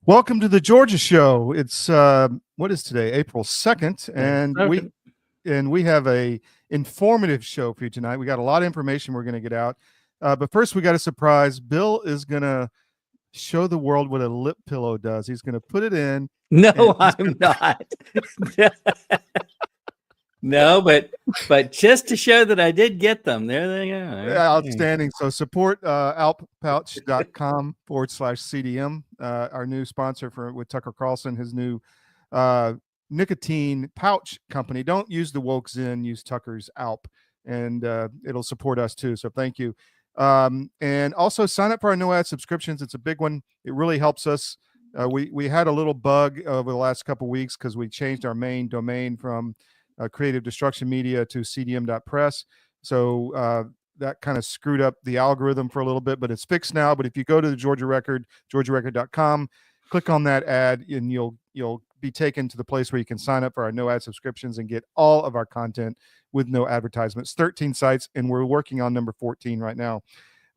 Welcome to the Georgia Show. It's what is today, April 2nd, and we have a informative show for you tonight. We got a lot of information we're going to get out, but first we got a surprise. Bill is going to show the world what a lip pillow does. He's going to put it in. No, I'm not. No, but just to show that I did get them. There they are. Outstanding. So support alppouch.com/CDM, our new sponsor with Tucker Carlson, his new nicotine pouch company. Don't use the Woke Zen, use Tucker's Alp, and it'll support us too. So thank you. And also sign up for our no ad subscriptions. It's a big one. It really helps us. We had a little bug over the last couple of weeks because we changed our main domain from Creative Destruction Media to cdm.press. So that kind of screwed up the algorithm for a little bit, but it's fixed now. But if you go to the Georgia Record, georgiarecord.com, click on that ad, and you'll be taken to the place where you can sign up for our no ad subscriptions and get all of our content with no advertisements. 13 sites, and we're working on number 14 right now.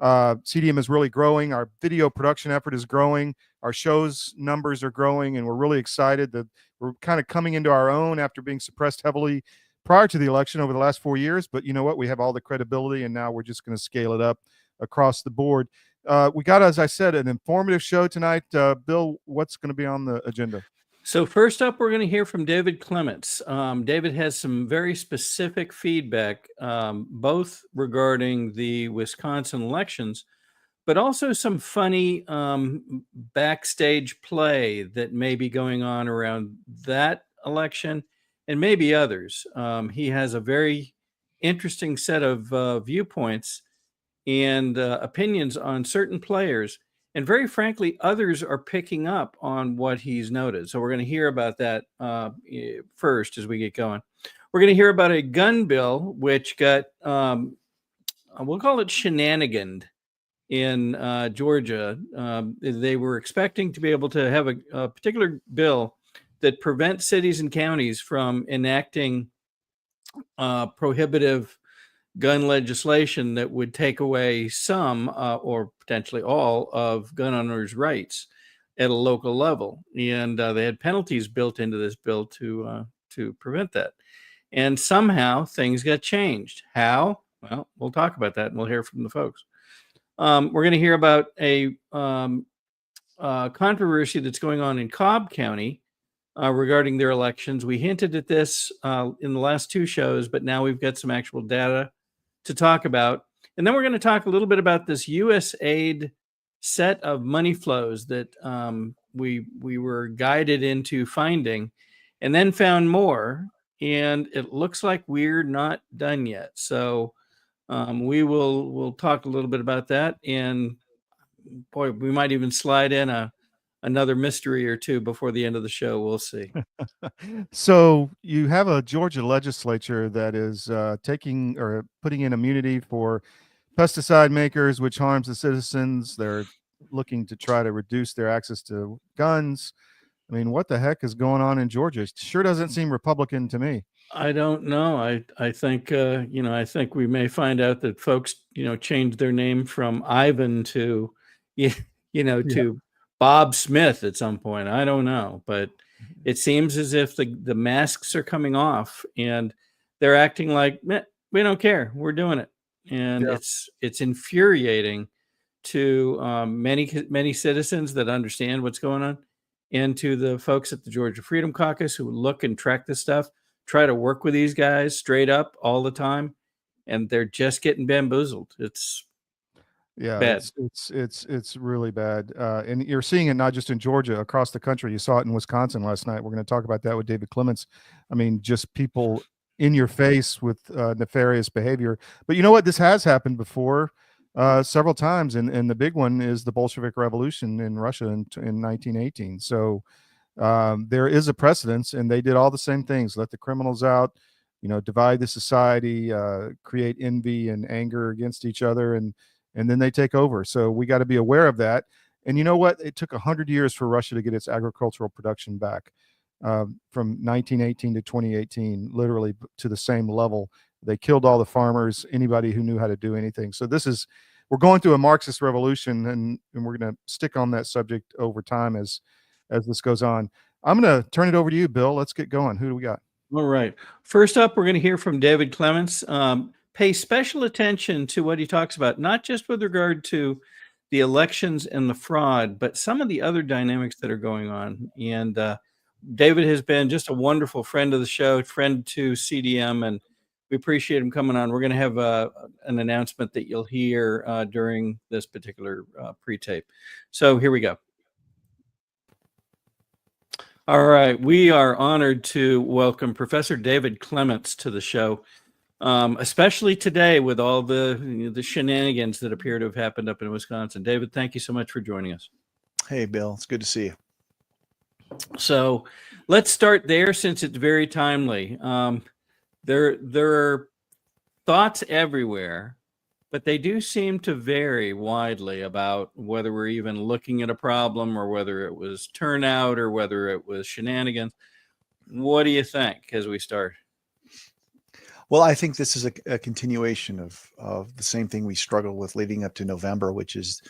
CDM is really growing. Our video production effort is growing. Our shows numbers are growing, and we're really excited that we're kind of coming into our own after being suppressed heavily prior to the election over the last 4 years. But you know what? We have all the credibility, and now we're just going to scale it up across the board. We got, as I said, an informative show tonight. Bill, what's going to be on the agenda? So first up, we're going to hear from David Clements. David has some very specific feedback, both regarding the Wisconsin elections, but also some funny backstage play that may be going on around that election and maybe others. He has a very interesting set of viewpoints and opinions on certain players. And very frankly, others are picking up on what he's noted. So we're going to hear about that first as we get going. We're going to hear about a gun bill which got, we'll call it shenaniganed in Georgia. They were expecting to be able to have a particular bill that prevents cities and counties from enacting prohibitive gun legislation that would take away some or potentially all of gun owners' rights at a local level. And they had penalties built into this bill to prevent that. And somehow things got changed. How? Well, we'll talk about that and we'll hear from the folks. We're going to hear about a controversy that's going on in Cobb County regarding their elections. We hinted at this in the last two shows, but now we've got some actual data to talk about. And then we're going to talk a little bit about this USAID set of money flows that we were guided into finding and then found more. And it looks like we're not done yet. So we'll talk a little bit about that. And boy, we might even slide in another mystery or two before the end of the show. We'll see. So you have a Georgia legislature that is taking or putting in immunity for pesticide makers, which harms the citizens. They're looking to try to reduce their access to guns. I mean, what the heck is going on in Georgia? It sure doesn't seem Republican to me. I don't know. I think, I think we may find out that folks, changed their name from Ivan to, to Bob Smith at some point. I don't know, but it seems as if the masks are coming off and they're acting like, we don't care. We're doing it. And it's infuriating to many citizens that understand what's going on, and to the folks at the Georgia Freedom Caucus who look and track this stuff, try to work with these guys straight up all the time, and they're just getting bamboozled. It's bad. It's really bad. And you're seeing it not just in Georgia, across the country. You saw it in Wisconsin last night. We're going to talk about that with David Clements. I mean, just people in your face with nefarious behavior. But you know what? This has happened before several times. And the big one is the Bolshevik Revolution in Russia in 1918. So there is a precedence, and they did all the same things. Let the criminals out, divide the society, create envy and anger against each other, and then they take over. So we got to be aware of that. And you know what? It took 100 years for Russia to get its agricultural production back, from 1918 to 2018, literally to the same level. They killed all the farmers, anybody who knew how to do anything. So we're going through a Marxist revolution, and we're going to stick on that subject over time as as this goes on. I'm going to turn it over to you, Bill. Let's get going. Who do we got? All right. First up, we're going to hear from David Clements. Pay special attention to what he talks about, not just with regard to the elections and the fraud, but some of the other dynamics that are going on. And David has been just a wonderful friend of the show, friend to CDM, and we appreciate him coming on. We're going to have an announcement that you'll hear during this particular pre-tape. So here we go. All right. We are honored to welcome Professor David Clements to the show, especially today with all the shenanigans that appear to have happened up in Wisconsin. David, thank you so much for joining us. Hey, Bill. It's good to see you. So let's start there since it's very timely. There are thoughts everywhere, but they do seem to vary widely about whether we're even looking at a problem or whether it was turnout or whether it was shenanigans. What do you think as we start? Well, I think this is a continuation of the same thing we struggled with leading up to November, which is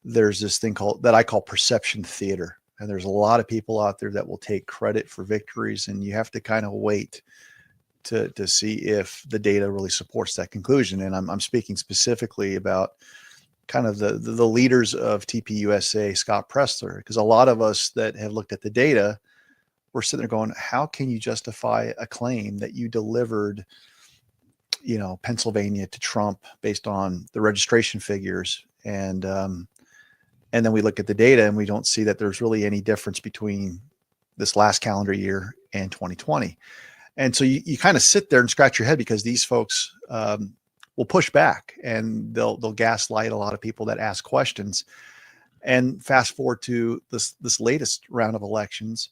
there's this thing that I call perception theater. And there's a lot of people out there that will take credit for victories, and you have to kind of wait to see if the data really supports that conclusion. And I'm speaking specifically about kind of the leaders of TPUSA, Scott Presler, because a lot of us that have looked at the data, we're sitting there going, how can you justify a claim that you delivered, Pennsylvania to Trump based on the registration figures? And then we look at the data and we don't see that there's really any difference between this last calendar year and 2020. And so you kind of sit there and scratch your head because these folks will push back and they'll gaslight a lot of people that ask questions. And fast forward to this latest round of elections,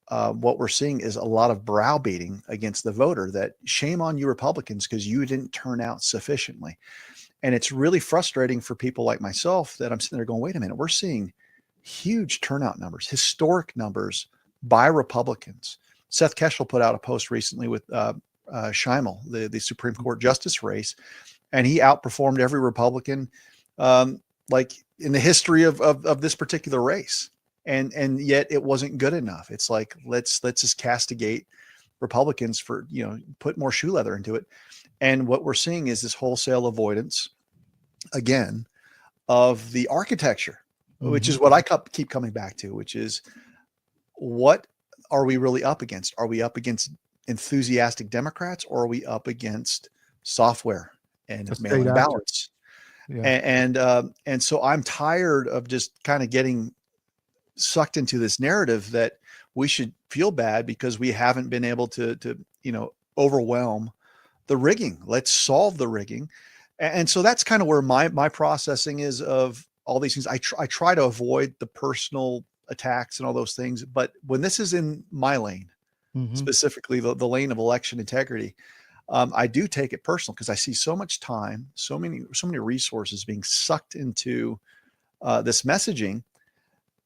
what we're seeing is a lot of browbeating against the voter, that shame on you Republicans because you didn't turn out sufficiently. And it's really frustrating for people like myself that I'm sitting there going, wait a minute, we're seeing huge turnout numbers, historic numbers by Republicans. Seth Keshel put out a post recently with Schimel, the Supreme Court justice race, and he outperformed every Republican like in the history of this particular race. And yet it wasn't good enough. It's like, let's just castigate Republicans for, put more shoe leather into it. And what we're seeing is this wholesale avoidance, again, of the architecture, which is what I keep coming back to, which is what are we really up against? Are we up against enthusiastic Democrats, or are we up against software and mail-in ballots? Yeah. And so I'm tired of just kind of getting sucked into this narrative that we should feel bad because we haven't been able to overwhelm the rigging. Let's solve the rigging. And so that's kind of where my processing is of all these things. I try to avoid the personal attacks and all those things, but when this is in my lane, specifically the lane of election integrity, I do take it personal because I see so much time, so many resources being sucked into this messaging.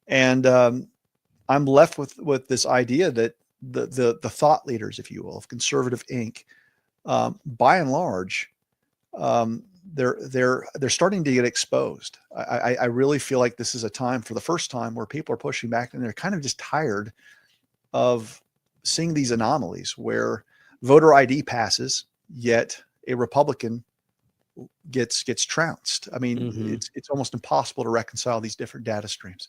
And I'm left with this idea that the thought leaders, if you will, of Conservative Inc., by and large, they're starting to get exposed. I really feel like this is a time, for the first time, where people are pushing back and they're kind of just tired of seeing these anomalies where voter ID passes, yet a Republican gets trounced. I mean, it's almost impossible to reconcile these different data streams.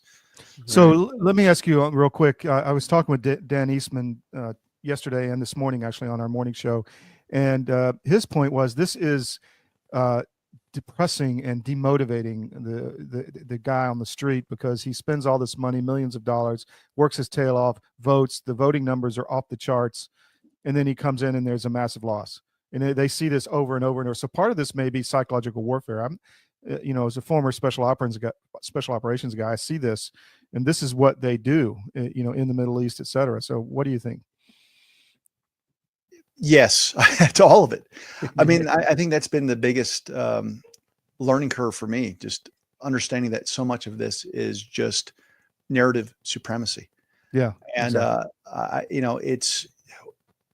So let me ask you real quick. I was talking with Dan Eastman yesterday and this morning, actually, on our morning show. And his point was this is depressing and demotivating the guy on the street because he spends all this money, millions of dollars, works his tail off, votes. The voting numbers are off the charts. And then he comes in and there's a massive loss. And they see this over and over and over. So part of this may be psychological warfare. I'm, as a former special operations guy, I see this, and this is what they do, in the Middle East, et cetera. So what do you think? Yes, to all of it. I mean, I think that's been the biggest learning curve for me, just understanding that so much of this is just narrative supremacy. Yeah. And, it's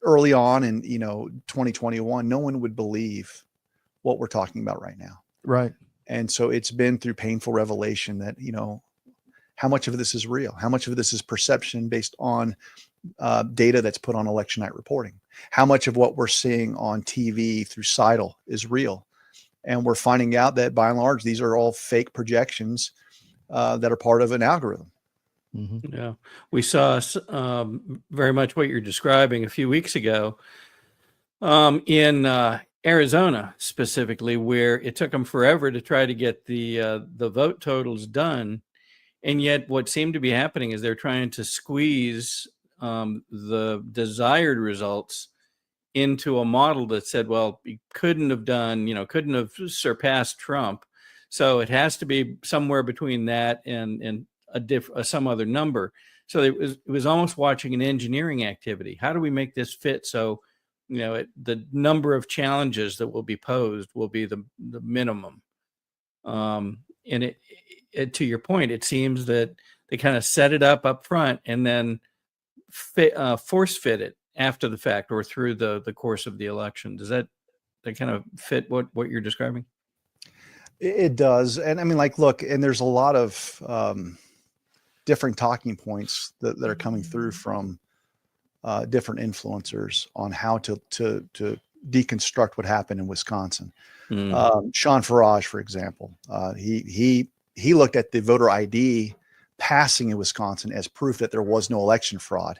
early on in, 2021, no one would believe what we're talking about right now. Right. And so it's been through painful revelation that, How much of this is real? How much of this is perception based on data that's put on election night reporting? How much of what we're seeing on TV through Seidel is real? And we're finding out that by and large, these are all fake projections that are part of an algorithm. Mm-hmm. Yeah, we saw very much what you're describing a few weeks ago in Arizona specifically, where it took them forever to try to get the vote totals done. And yet what seemed to be happening is they're trying to squeeze the desired results into a model that said, well, you couldn't have surpassed Trump. So it has to be somewhere between that and some other number. So it was almost watching an engineering activity. How do we make this fit so the number of challenges that will be posed will be the minimum? And it to your point, it seems that they kind of set it up front and then force fit it after the fact or through the course of the election. Does that kind of fit what you're describing? It does. And I mean, like, look, and there's a lot of different talking points that are coming through from different influencers on how to deconstruct what happened in Wisconsin. Sean Farage, for example, he looked at the voter ID passing in Wisconsin as proof that there was no election fraud.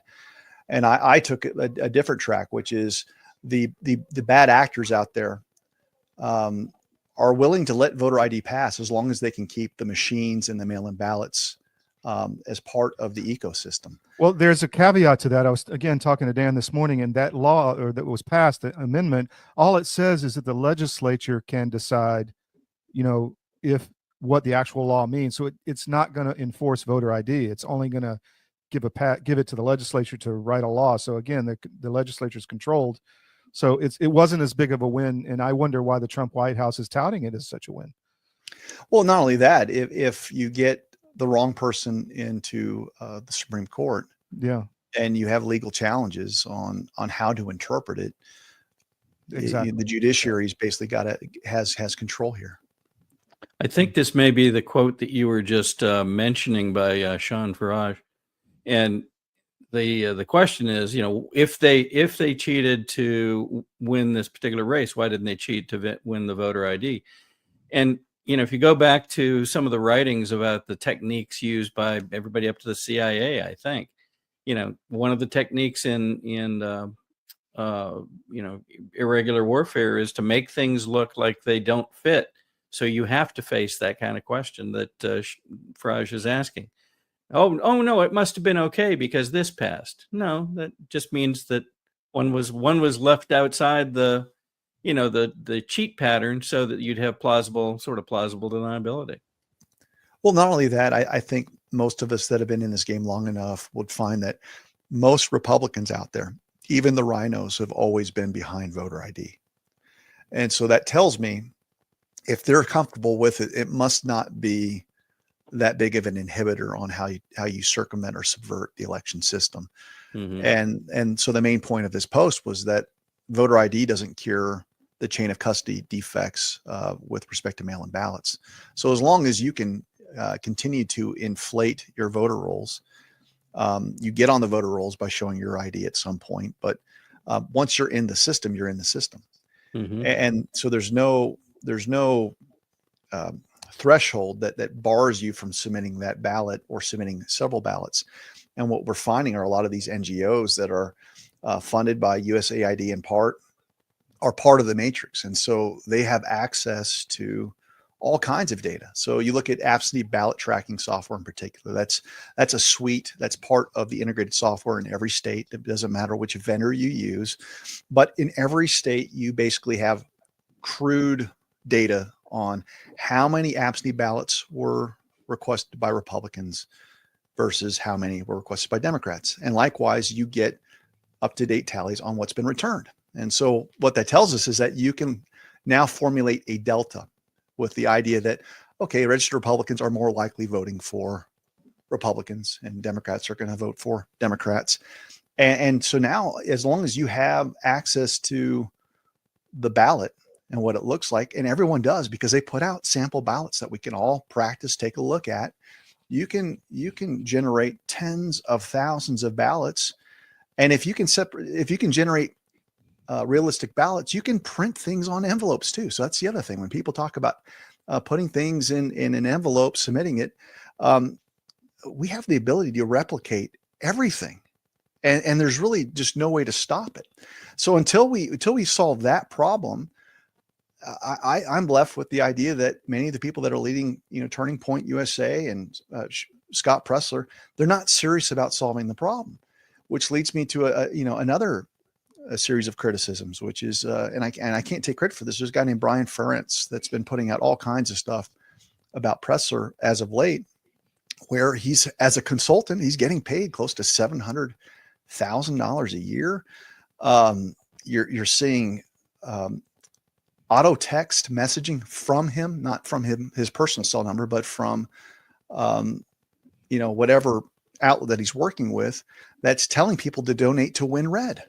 And I took a different track, which is the bad actors out there are willing to let voter ID pass as long as they can keep the machines and the mail-in ballots as part of the ecosystem. Well, there's a caveat to that. I was again talking to Dan this morning, and that law or that was passed, the amendment, all it says is that the legislature can decide, if what the actual law means. So it's not going to enforce voter ID. It's only going to give it to the legislature to write a law. So again, the legislature is controlled. So it wasn't as big of a win, and I wonder why the Trump White House is touting it as such a win. Well, not only that, if you get the wrong person into the Supreme Court, yeah, and you have legal challenges on how to interpret it, exactly. The judiciary's basically has control here. I think this may be the quote that you were just mentioning by Sean Farage, and the question is, if they cheated to win this particular race, why didn't they cheat to win the voter ID? And if you go back to some of the writings about the techniques used by everybody up to the CIA, I think, one of the techniques in irregular warfare is to make things look like they don't fit. So you have to face that kind of question that Farage is asking. Oh no, it must have been okay because this passed. No, that just means that one was left outside the cheat pattern so that you'd have plausible deniability. Well, not only that, I think most of us that have been in this game long enough would find that most Republicans out there, even the rhinos, have always been behind voter ID. And so that tells me if they're comfortable with it, it must not be that big of an inhibitor on how you circumvent or subvert the election system. Mm-hmm. And so the main point of this post was that voter ID doesn't cure the chain of custody defects with respect to mail-in ballots. So as long as you can continue to inflate your voter rolls, you get on the voter rolls by showing your ID at some point. But once you're in the system, you're in the system. Mm-hmm. And so there's no threshold that bars you from submitting that ballot or submitting several ballots. And what we're finding are a lot of these NGOs that are funded by USAID in part are part of the matrix. And so they have access to all kinds of data. So you look at absentee ballot tracking software in particular, that's a suite that's part of the integrated software in every state. It doesn't matter which vendor you use, but in every state, you basically have crude data on how many absentee ballots were requested by Republicans versus how many were requested by Democrats. And likewise, you get up-to-date tallies on what's been returned. And so what that tells us is that you can now formulate a delta with the idea that, okay, registered Republicans are more likely voting for Republicans and Democrats are going to vote for Democrats. And so now, as long as you have access to the ballot and what it looks like, and everyone does because they put out sample ballots that we can all practice, take a look at, you can generate tens of thousands of ballots. And if you can generate realistic ballots, you can print things on envelopes too. So that's the other thing. When people talk about putting things in an envelope, submitting it, we have the ability to replicate everything. And there's really just no way to stop it. So until we solve that problem, I'm left with the idea that many of the people that are leading, Turning Point USA and Scott Presler, they're not serious about solving the problem, which leads me to another series of criticisms, which is, and I can't take credit for this. There's a guy named Brian Ferentz that's been putting out all kinds of stuff about Presler as of late, where he's, as a consultant, he's getting paid close to $700,000 a year. You're seeing auto text messaging from him, not from his personal cell number, but from whatever outlet that he's working with, that's telling people to donate to WinRed.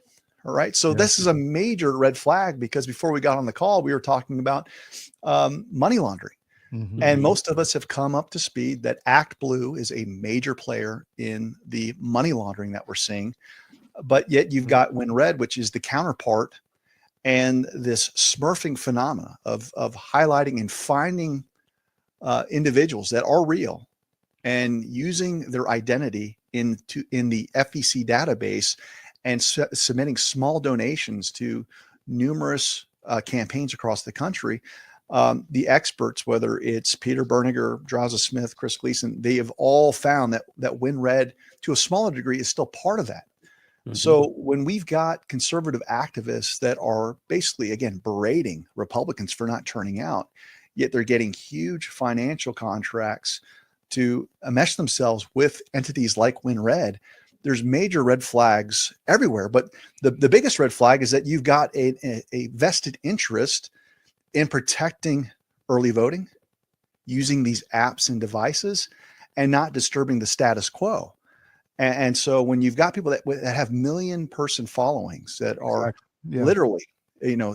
All right. So this is a major red flag, because before we got on the call, we were talking about money laundering. Mm-hmm. And most of us have come up to speed that ActBlue is a major player in the money laundering that we're seeing. But yet you've got WinRed, which is the counterpart, and this smurfing phenomena of highlighting and finding individuals that are real and using their identity in the FEC database and submitting small donations to numerous campaigns across the country. The experts, whether it's Peter Berniger, Drowza Smith, Chris Gleason, they have all found that WinRed, to a smaller degree, is still part of that. Mm-hmm. So when we've got conservative activists that are basically, again, berating Republicans for not turning out, yet they're getting huge financial contracts to mesh themselves with entities like WinRed, there's major red flags everywhere. But the biggest red flag is that you've got a vested interest in protecting early voting, using these apps and devices, and not disturbing the status quo. And so when you've got people that have million-person followings that are literally,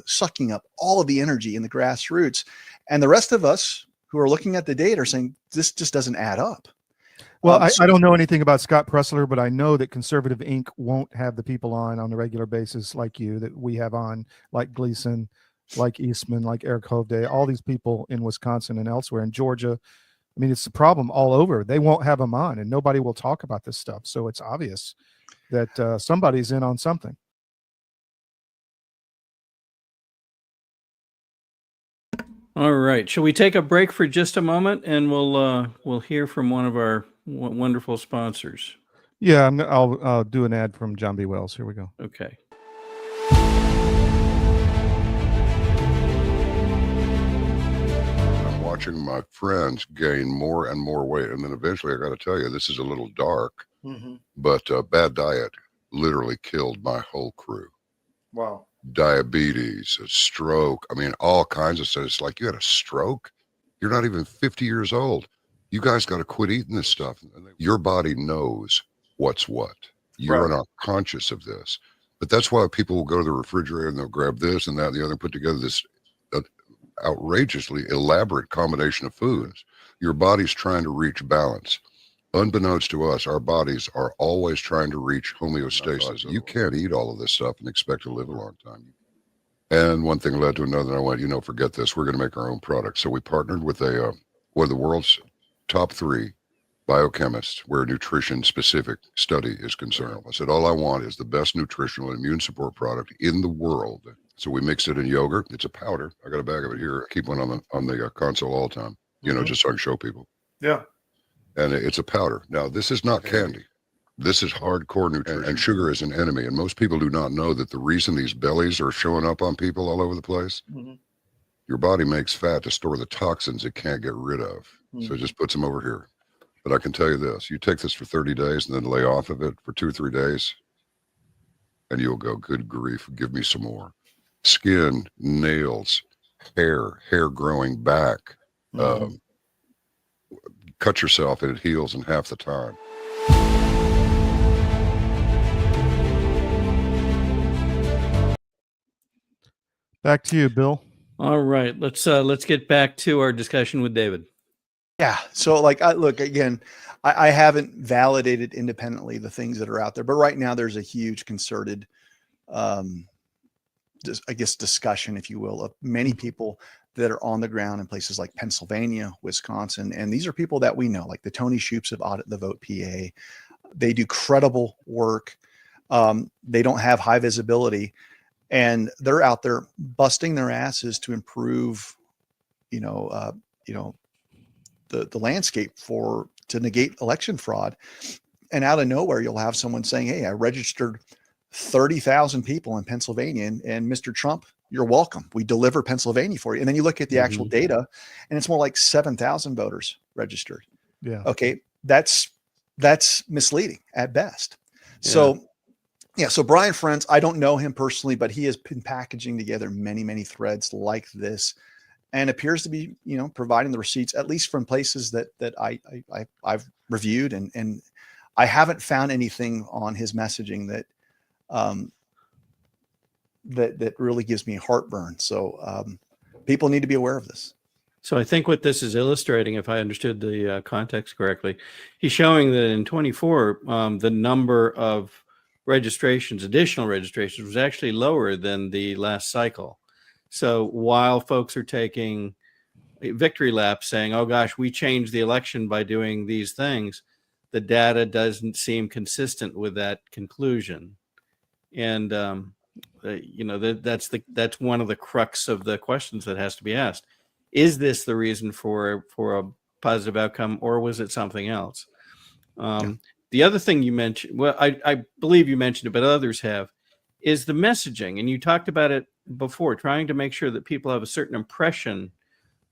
sucking up all of the energy in the grassroots, and the rest of us who are looking at the data are saying this just doesn't add up. Well, I don't know anything about Scott Presler, but I know that Conservative Inc. won't have the people on a regular basis like you, that we have on, like Gleason, like Eastman, like Eric Hovde, all these people in Wisconsin and elsewhere in Georgia. I mean, it's a problem all over. They won't have them on, and nobody will talk about this stuff. So it's obvious that somebody's in on something. All right. Shall we take a break for just a moment, and we'll hear from one of our wonderful sponsors? Yeah, I'll do an ad from John B. Wells. Here we go. Okay. Watching my friends gain more and more weight, and then eventually, I got to tell you, this is a little dark, but bad diet literally killed my whole crew. Wow. Diabetes, a stroke, I mean, all kinds of stuff. It's like, you had a stroke? You're not even 50 years old. You guys got to quit eating this stuff. Your body knows what's what. You're not conscious of this. But that's why people will go to the refrigerator and they'll grab this and that and the other and put together this outrageously elaborate combination of foods. Your body's trying to reach balance. Unbeknownst to us, our bodies are always trying to reach homeostasis. You can't eat all of this stuff and expect to live a long time. And one thing led to another, and I went, forget this. We're going to make our own product. So we partnered with one of the world's top 3 biochemists where nutrition specific study is concerned. I said, all I want is the best nutritional and immune support product in the world. So we mixed it in yogurt. It's a powder. I got a bag of it here. I keep one on the console all the time, just so I can show people. Yeah. And it's a powder. Now, this is not candy. This is hardcore nutrition. And sugar is an enemy. And most people do not know that the reason these bellies are showing up on people all over the place, your body makes fat to store the toxins it can't get rid of. So it just puts them over here. But I can tell you this, you take this for 30 days and then lay off of it for 2 or 3 days, and you'll go, good grief, give me some more. Skin, nails, hair growing back. Cut yourself and it heals in half the time. Back to you, Bill. All right, let's get back to our discussion with David. Yeah. So like, look, again, I haven't validated independently the things that are out there, but right now there's a huge concerted, I guess, discussion, if you will, of many people that are on the ground in places like Pennsylvania, Wisconsin. And these are people that we know, like the Tony Shoops of Audit the Vote PA. They do credible work. They don't have high visibility, and they're out there busting their asses to improve, the landscape to negate election fraud. And out of nowhere, you'll have someone saying, "Hey, I registered 30,000 people in Pennsylvania, and Mr. Trump, you're welcome. We deliver Pennsylvania for you." And then you look at the actual data, and it's more like 7,000 voters registered. Yeah. Okay, that's misleading at best. So, so Brian Friends, I don't know him personally, but he has been packaging together many, many threads like this, and appears to be, providing the receipts, at least from places that I've reviewed, and I haven't found anything on his messaging that that really gives me heartburn. So people need to be aware of this. So I think what this is illustrating, if I understood the context correctly, he's showing that in 24, the number of registrations, additional registrations, was actually lower than the last cycle. So while folks are taking a victory lap saying, oh gosh, we changed the election by doing these things, the data doesn't seem consistent with that conclusion. And that's one of the crux of the questions that has to be asked. Is this the reason for a positive outcome, or was it something else? The other thing you mentioned, well, I believe you mentioned it, but others have, is the messaging. And you talked about it before, trying to make sure that people have a certain impression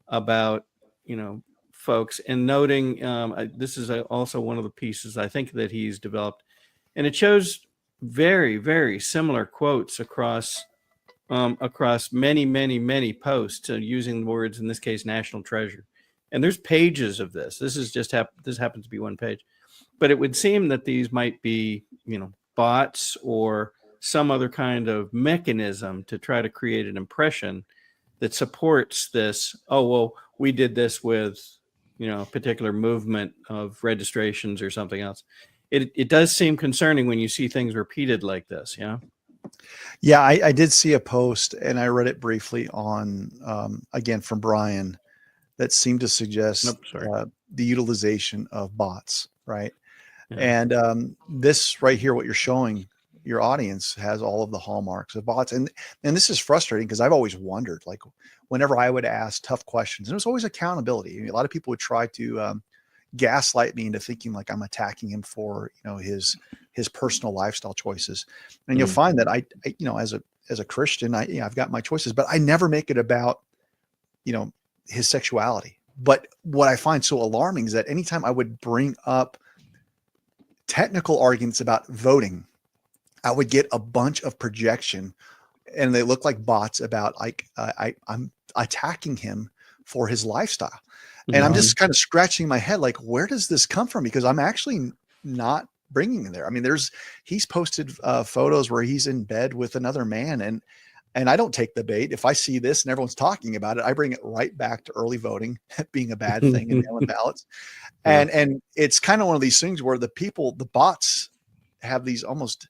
about, folks, and noting, this is also one of the pieces I think that he's developed. And it shows very, very similar quotes across many, many, many posts, using words, in this case, national treasure. And there's pages of this. This is just this happens to be one page, but it would seem that these might be, bots or some other kind of mechanism to try to create an impression that supports this. Oh, well, we did this with, a particular movement of registrations or something else. It does seem concerning when you see things repeated like this. Yeah. Yeah, I did see a post, and I read it briefly on, again, from Brian, that seemed to suggest the utilization of bots, right? Yeah. And this right here, what you're showing your audience, has all of the hallmarks of bots. And this is frustrating, because I've always wondered, like, whenever I would ask tough questions, and it was always accountability. A lot of people would try to gaslight me into thinking like I'm attacking him for, his personal lifestyle choices. And you'll find that I as a Christian, I've got my choices, but I never make it about, his sexuality. But what I find so alarming is that anytime I would bring up technical arguments about voting, I would get a bunch of projection, and they look like bots about, like, I'm attacking him for his lifestyle. And I'm just kind of scratching my head, like, where does this come from? Because I'm actually not bringing it there. I mean, he's posted photos where he's in bed with another man, and I don't take the bait. If I see this and everyone's talking about it, I bring it right back to early voting being a bad thing in mail-in ballots. And it's kind of one of these things where the bots have these almost,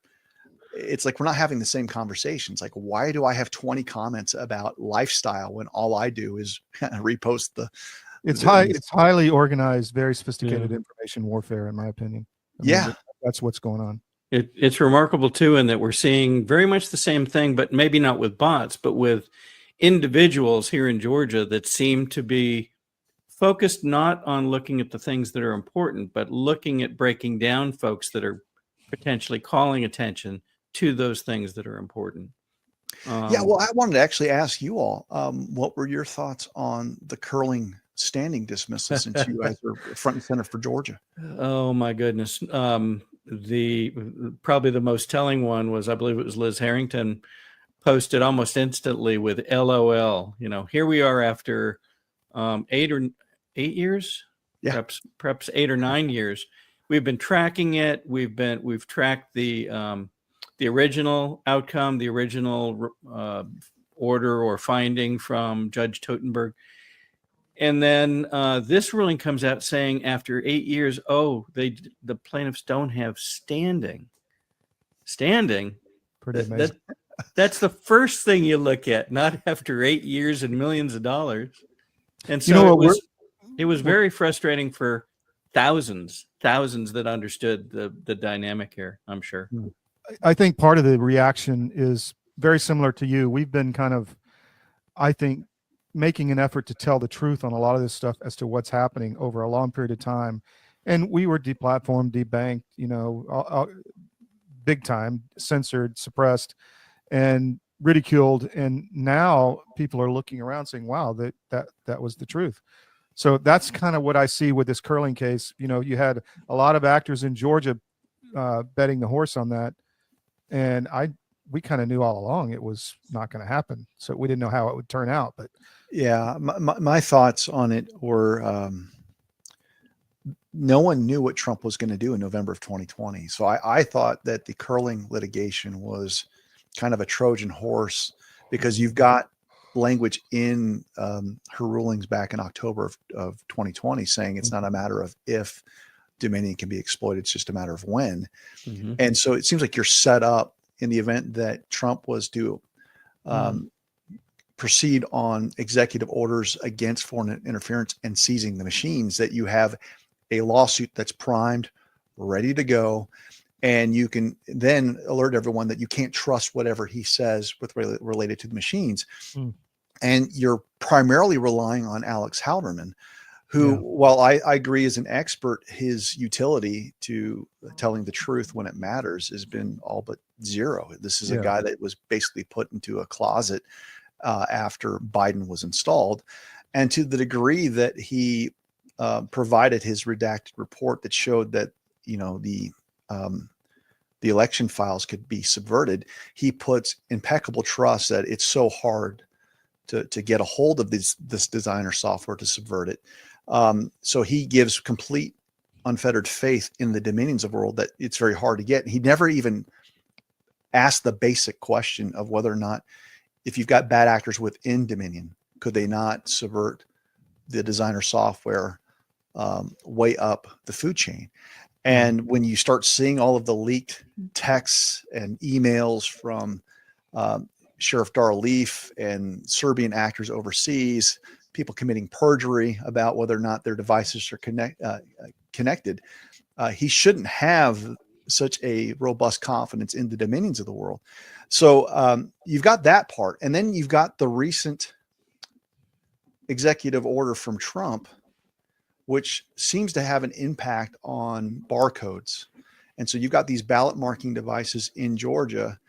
it's like we're not having the same conversations. Like, why do I have 20 comments about lifestyle when all I do is repost it's highly organized, very sophisticated information warfare, in my opinion. I mean, that's what's going on. It's remarkable too, in that we're seeing very much the same thing, but maybe not with bots, but with individuals here in Georgia that seem to be focused not on looking at the things that are important, but looking at breaking down folks that are potentially calling attention to those things that are important. Well, I wanted to actually ask you all, what were your thoughts on the curling standing dismissal, since you guys are front and center for Georgia? Oh my goodness. Probably the most telling one was, I believe it was Liz Harrington posted almost instantly with LOL. Here we are after 8 years, perhaps 8 or 9 years. We've been tracking it. We've tracked the original outcome, the original order or finding from Judge Totenberg. And then this ruling comes out saying after 8 years, the plaintiffs don't have standing. Standing. Pretty amazing. That's the first thing you look at, not after 8 years and millions of dollars. And so You know it what, was very frustrating for thousands that understood the dynamic here, I'm sure. I think part of the reaction is very similar to you. We've been kind of, I think, making an effort to tell the truth on a lot of this stuff as to what's happening over a long period of time. And we were deplatformed, debanked, big time, censored, suppressed, and ridiculed. And now people are looking around saying, wow, that was the truth. So that's kind of what I see with this curling case. You had a lot of actors in Georgia betting the horse on that. And we kind of knew all along it was not going to happen. So we didn't know how it would turn out. But yeah, my thoughts on it were no one knew what Trump was going to do in November of 2020. So I thought that the curling litigation was kind of a Trojan horse, because you've got language in her rulings back in October of 2020 saying it's not a matter of if Dominion can be exploited, it's just a matter of when. Mm-hmm. And so it seems like you're set up in the event that Trump was to proceed on executive orders against foreign interference and seizing the machines, that you have a lawsuit that's primed, ready to go. And you can then alert everyone that you can't trust whatever he says related to the machines. And you're primarily relying on Alex Halderman, who, while I agree is an expert, his utility to telling the truth when it matters has been all but zero. This is a guy that was basically put into a closet after Biden was installed. And to the degree that he provided his redacted report that showed that, the election files could be subverted, he puts impeccable trust that it's so hard to get a hold of this designer software to subvert it. So he gives complete unfettered faith in the dominions of the world that it's very hard to get. He never even asked the basic question of whether or not, if you've got bad actors within Dominion, could they not subvert the designer software way up the food chain? And when you start seeing all of the leaked texts and emails from Sheriff Darrell Leaf and Serbian actors overseas, people committing perjury about whether or not their devices are connected, he shouldn't have such a robust confidence in the dominions of the world. So you've got that part. And then you've got the recent executive order from Trump, which seems to have an impact on barcodes. And so you've got these ballot marking devices in Georgia.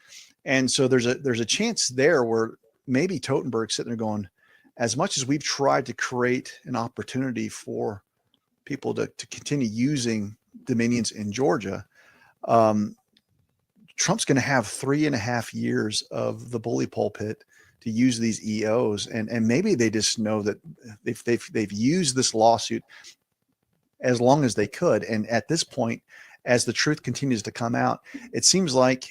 And so there's a chance there where maybe Totenberg's sitting there going, as much as we've tried to create an opportunity for people to continue using dominions in Georgia, Trump's going to have 3.5 years of the bully pulpit to use these EOs. And maybe they just know that they've used this lawsuit as long as they could. And at this point, as the truth continues to come out, it seems like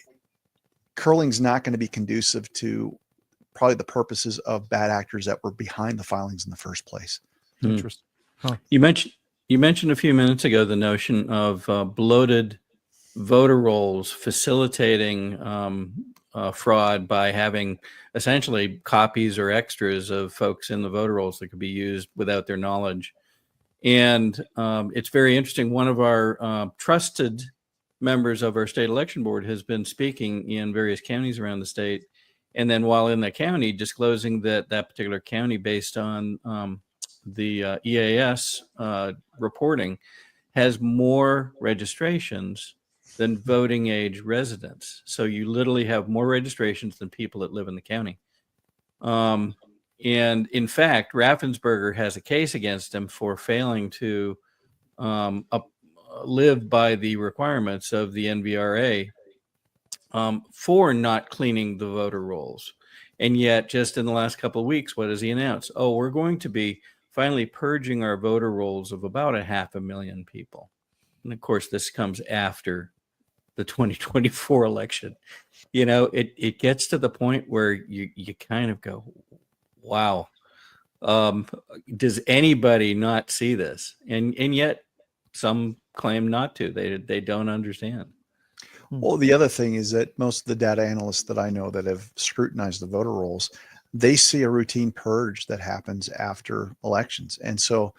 curling's not going to be conducive to probably the purposes of bad actors that were behind the filings in the first place. Interesting. Huh. You mentioned a few minutes ago the notion of bloated voter rolls facilitating fraud by having essentially copies or extras of folks in the voter rolls that could be used without their knowledge. And it's very interesting. One of our trusted members of our state election board has been speaking in various counties around the state. And then while in the county, disclosing that particular county, based on the EAS reporting, has more registrations than voting age residents. So you literally have more registrations than people that live in the county. And in fact, Raffensperger has a case against him for failing to live by the requirements of the NVRA for not cleaning the voter rolls. And yet, just in the last couple of weeks, what has he announced? Oh, we're going to be finally purging our voter rolls of about 500,000 people. And of course, this comes after the 2024 election. It gets to the point where you kind of go, wow, Um, does anybody not see this? And yet some claim not to. They don't understand. Well, the other thing is that most of the data analysts that I know that have scrutinized the voter rolls, they see a routine purge that happens after elections. And so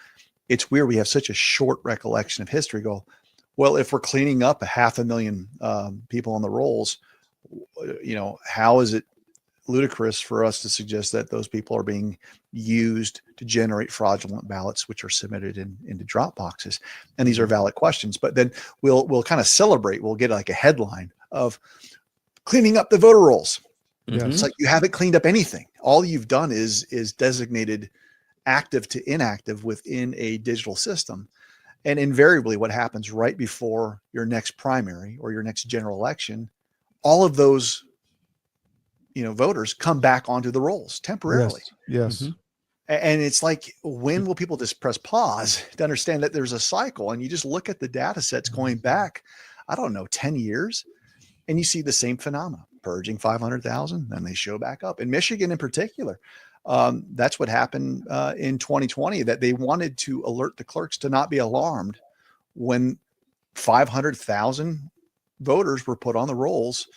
it's weird. We have such a short recollection of history. Go, well, if we're cleaning up 500,000 people on the rolls, how is it ludicrous for us to suggest that those people are being used to generate fraudulent ballots, which are submitted into drop boxes? And these are valid questions. But then we'll kind of celebrate. We'll get like a headline of cleaning up the voter rolls. Yes. It's like you haven't cleaned up anything. All you've done is designated active to inactive within a digital system. And invariably what happens right before your next primary or your next general election, all of those voters come back onto the rolls temporarily. Yes. Mhm. And it's like, when will people just press pause to understand that there's a cycle? And you just look at the data sets going back, I don't know, 10 years, and you see the same phenomena, purging 500,000, then they show back up. In Michigan in particular, that's what happened in 2020, that they wanted to alert the clerks to not be alarmed when 500,000 voters were put on the rolls.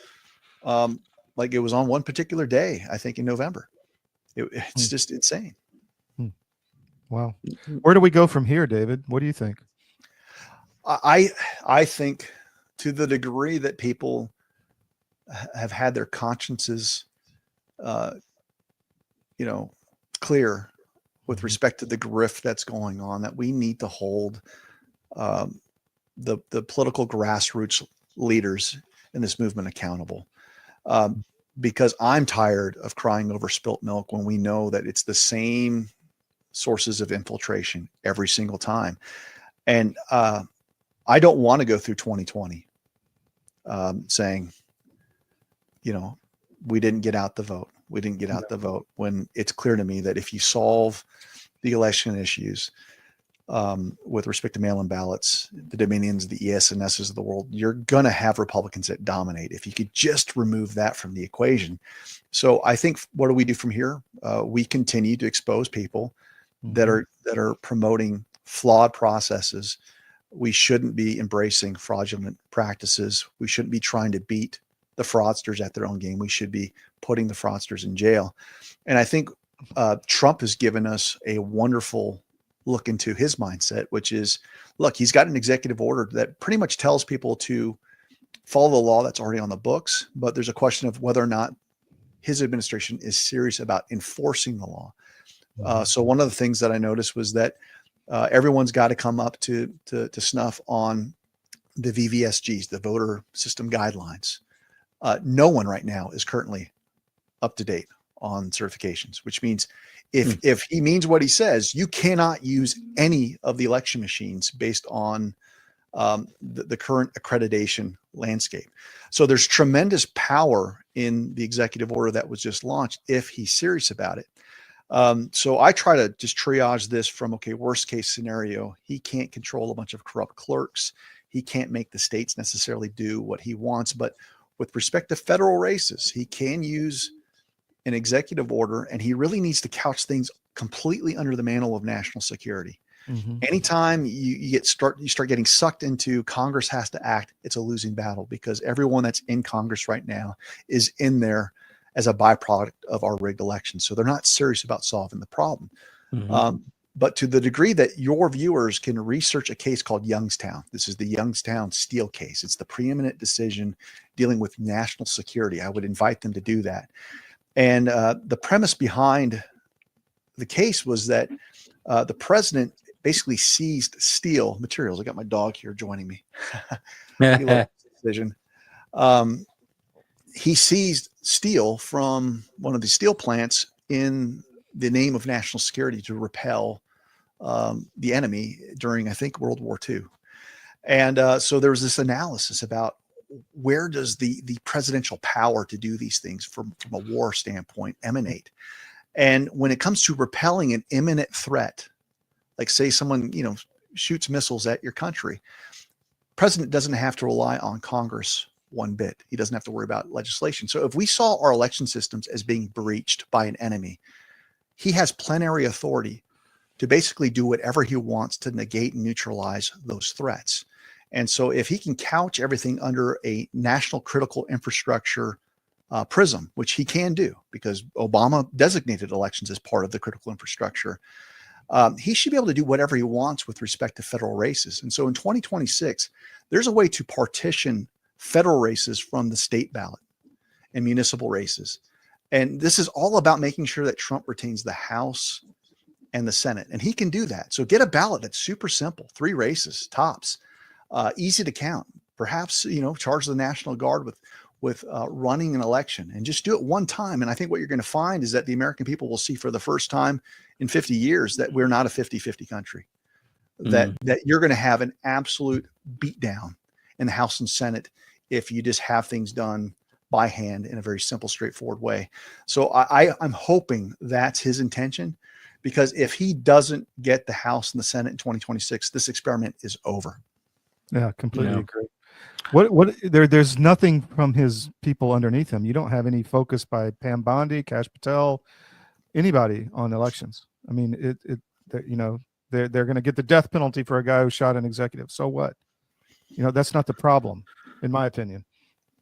Like it was on one particular day, I think in November. It's just insane. Wow. Where do we go from here, David? What do you think? I think to the degree that people have had their consciences, clear with respect to the grift that's going on, that we need to hold the political grassroots leaders in this movement accountable. Because I'm tired of crying over spilt milk when we know that it's the same sources of infiltration every single time. And I don't want to go through 2020 saying, we didn't get out the vote. We didn't get out the vote, when it's clear to me that if you solve the election issues with respect to mail-in ballots, the Dominions, the ES&Ss of the world, you're going to have Republicans that dominate if you could just remove that from the equation. So I think, what do we do from here? We continue to expose people that are promoting flawed processes. We shouldn't be embracing fraudulent practices. We shouldn't be trying to beat the fraudsters at their own game. We should be putting the fraudsters in jail. And I think Trump has given us a wonderful look into his mindset, which is, look, he's got an executive order that pretty much tells people to follow the law that's already on the books. But there's a question of whether or not his administration is serious about enforcing the law. So one of the things that I noticed was that everyone's got to come up to snuff on the VVSGs, the voter system guidelines. No one right now is currently up to date on certifications, which means if he means what he says, you cannot use any of the election machines based on the current accreditation landscape. So there's tremendous power in the executive order that was just launched if he's serious about it. So I try to just triage this from, okay, worst case scenario, he can't control a bunch of corrupt clerks. He can't make the states necessarily do what he wants. But with respect to federal races, he can use an executive order, and he really needs to couch things completely under the mantle of national security. Anytime you start getting sucked into Congress has to act, it's a losing battle, because everyone that's in Congress right now is in there as a byproduct of our rigged elections. So they're not serious about solving the problem. But to the degree that your viewers can research a case called Youngstown, this is the Youngstown Steel case. It's the preeminent decision dealing with national security. I would invite them to do that. And the premise behind the case was that the president basically seized steel materials. I got my dog here joining me. He loves this decision. He seized steel from one of the steel plants in the name of national security to repel the enemy during, I think, World War II. And so there was this analysis about where does the presidential power to do these things from a war standpoint emanate? And when it comes to repelling an imminent threat, like say someone, shoots missiles at your country, president doesn't have to rely on Congress one bit. He doesn't have to worry about legislation. So if we saw our election systems as being breached by an enemy, he has plenary authority to basically do whatever he wants to negate and neutralize those threats. And so if he can couch everything under a national critical infrastructure prism, which he can do because Obama designated elections as part of the critical infrastructure, he should be able to do whatever he wants with respect to federal races. And so in 2026, there's a way to partition federal races from the state ballot and municipal races. And this is all about making sure that Trump retains the House and the Senate. And he can do that. So get a ballot that's super simple, 3 races, tops, easy to count. Perhaps, charge the National Guard with running an election and just do it one time. And I think what you're going to find is that the American people will see for the first time in 50 years that we're not a 50-50 country, that you're going to have an absolute beatdown in the House and Senate if you just have things done by hand in a very simple, straightforward way. So I'm hoping that's his intention, because if he doesn't get the House and the Senate in 2026, this experiment is over. Yeah, completely agree. There's nothing from his people underneath him. You don't have any focus by Pam Bondi, Kash Patel, anybody on elections. I mean, they're going to get the death penalty for a guy who shot an executive. So what? That's not the problem, in my opinion.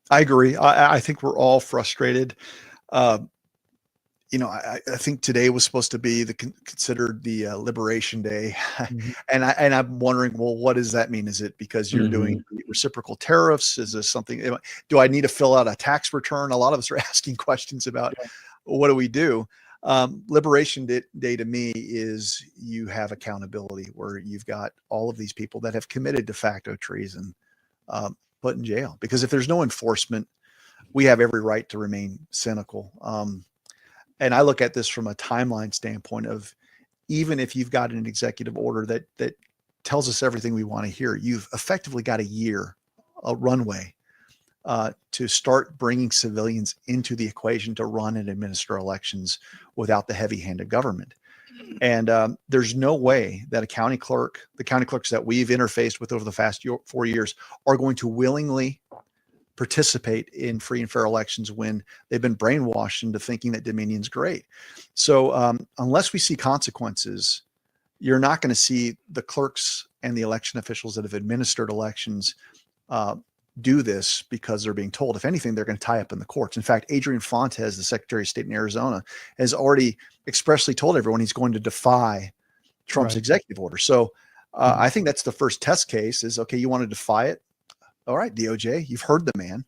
I agree. I think we're all frustrated. I think today was supposed to be considered the Liberation Day. And I'm wondering, well, what does that mean? Is it because you're doing reciprocal tariffs? Is this something, do I need to fill out a tax return? A lot of us are asking questions about what do we do? Liberation Day to me is you have accountability, where you've got all of these people that have committed de facto treason put in jail, because if there's no enforcement, we have every right to remain cynical. And I look at this from a timeline standpoint of, even if you've got an executive order that tells us everything we want to hear, you've effectively got a year, a runway to start bringing civilians into the equation to run and administer elections without the heavy hand of government. And there's no way that the county clerks that we've interfaced with over the past 4 years are going to willingly participate in free and fair elections when they've been brainwashed into thinking that Dominion's great. So unless we see consequences, you're not going to see the clerks and the election officials that have administered elections do this because they're being told. If anything, they're going to tie up in the courts. In fact, Adrian Fontes, the Secretary of State in Arizona, has already expressly told everyone he's going to defy Trump's executive order. So I think that's the first test case is, okay, you want to defy it? All right, DOJ, you've heard the man,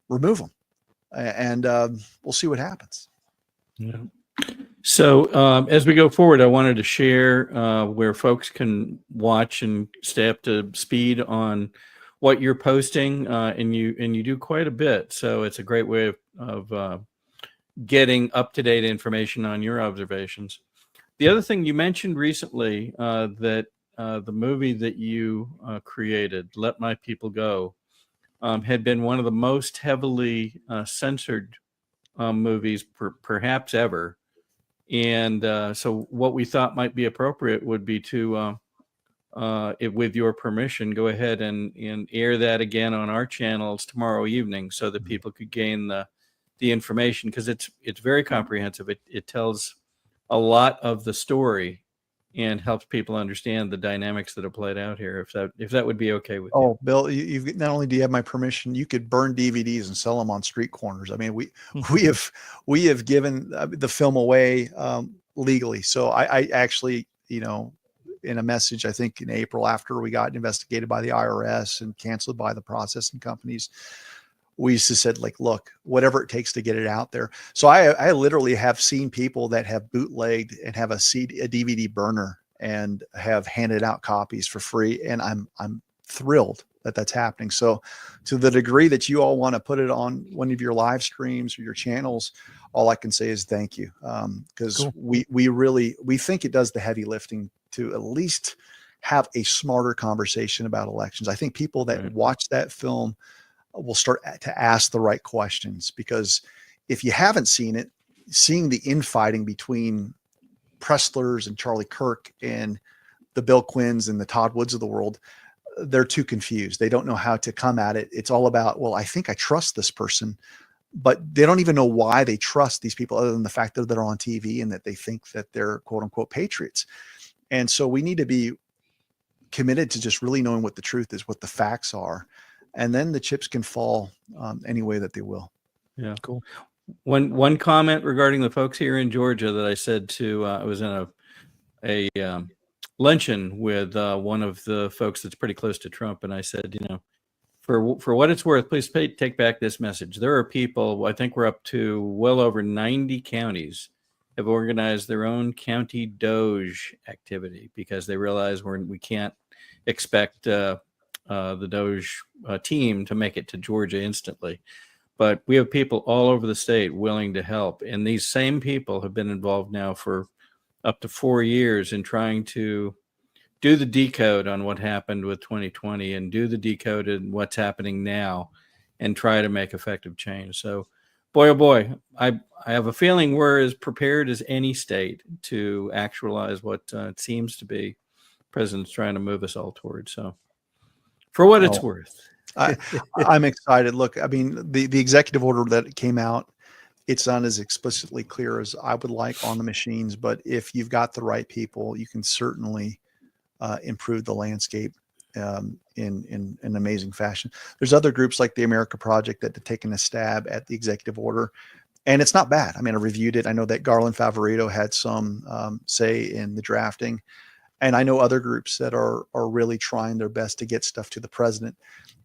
remove him. And we'll see what happens. Yeah. So as we go forward, I wanted to share where folks can watch and stay up to speed on what you're posting, and you do quite a bit. So it's a great way of getting up-to-date information on your observations. The other thing you mentioned recently, that the movie that you created, Let My People Go, had been one of the most heavily censored movies perhaps ever. And so what we thought might be appropriate would be to, with your permission, go ahead and air that again on our channels tomorrow evening, so that people could gain the information, because it's very comprehensive. It tells a lot of the story and helps people understand the dynamics that are played out here. If that would be okay with you. Oh, Bill, you've not only do you have my permission, you could burn DVDs and sell them on street corners. I mean, we have given the film away legally. So I actually, in a message, I think in April, after we got investigated by the IRS and canceled by the processing companies, we just said, like, look, whatever it takes to get it out there. So I literally have seen people that have bootlegged and have a DVD burner and have handed out copies for free. And I'm thrilled that that's happening. So to the degree that you all want to put it on one of your live streams or your channels, all I can say is thank you. Because cool. we think it does the heavy lifting to at least have a smarter conversation about elections. I think people that watch that film will start to ask the right questions, because if you haven't seen it, seeing the infighting between Presslers and Charlie Kirk and the Bill Quinns and the Todd Woods of the world, they're too confused. They don't know how to come at it. It's all about, well, I think I trust this person, but they don't even know why they trust these people other than the fact that they're on TV and that they think that they're quote unquote patriots. And so we need to be committed to just really knowing what the truth is, what the facts are, and then the chips can fall any way that they will. Yeah, Cool. One comment regarding the folks here in Georgia that I said to I was in a luncheon with one of the folks that's pretty close to Trump, and I said, for what it's worth, please take back this message. There are people, I think we're up to well over 90 counties have organized their own county Doge activity because they realize we can't expect the Doge team to make it to Georgia instantly. But we have people all over the state willing to help. And these same people have been involved now for up to 4 years in trying to do the decode on what happened with 2020 and do the decode in what's happening now and try to make effective change. So, boy, oh boy, I have a feeling we're as prepared as any state to actualize what it seems to be the president's trying to move us all towards. So, for what it's worth. I'm excited. Look, I mean, the executive order that came out, it's not as explicitly clear as I would like on the machines, but if you've got the right people, you can certainly improve the landscape in an amazing fashion. There's other groups like the America Project that have taken a stab at the executive order, and it's not bad. I mean, I reviewed it. I know that Garland Favorito had some say in the drafting, and I know other groups that are really trying their best to get stuff to the president.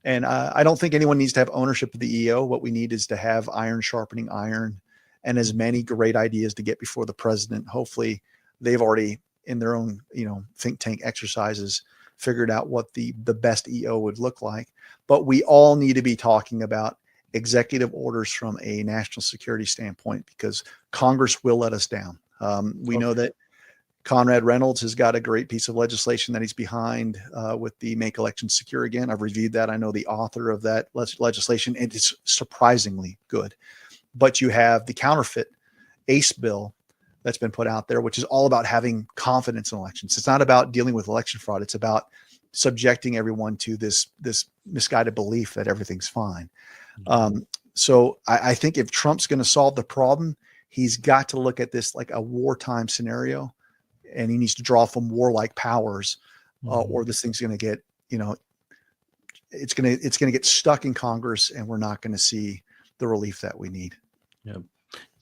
And I don't think anyone needs to have ownership of the EO. What we need is to have iron sharpening iron and as many great ideas to get before the president. Hopefully they've already in their own, think tank exercises, figured out what the best EO would look like. But we all need to be talking about executive orders from a national security standpoint because Congress will let us down. We know that Conrad Reynolds has got a great piece of legislation that he's behind with the Make Elections Secure Again. I've reviewed that. I know the author of that legislation, and it's surprisingly good. But you have the counterfeit ACE bill that's been put out there, which is all about having confidence in elections. It's not about dealing with election fraud. It's about subjecting everyone to this misguided belief that everything's fine. So I think if Trump's going to solve the problem, he's got to look at this like a wartime scenario. And he needs to draw from warlike powers, or this thing's going to get, it's going to get stuck in Congress, and we're not going to see the relief that we need. Yeah.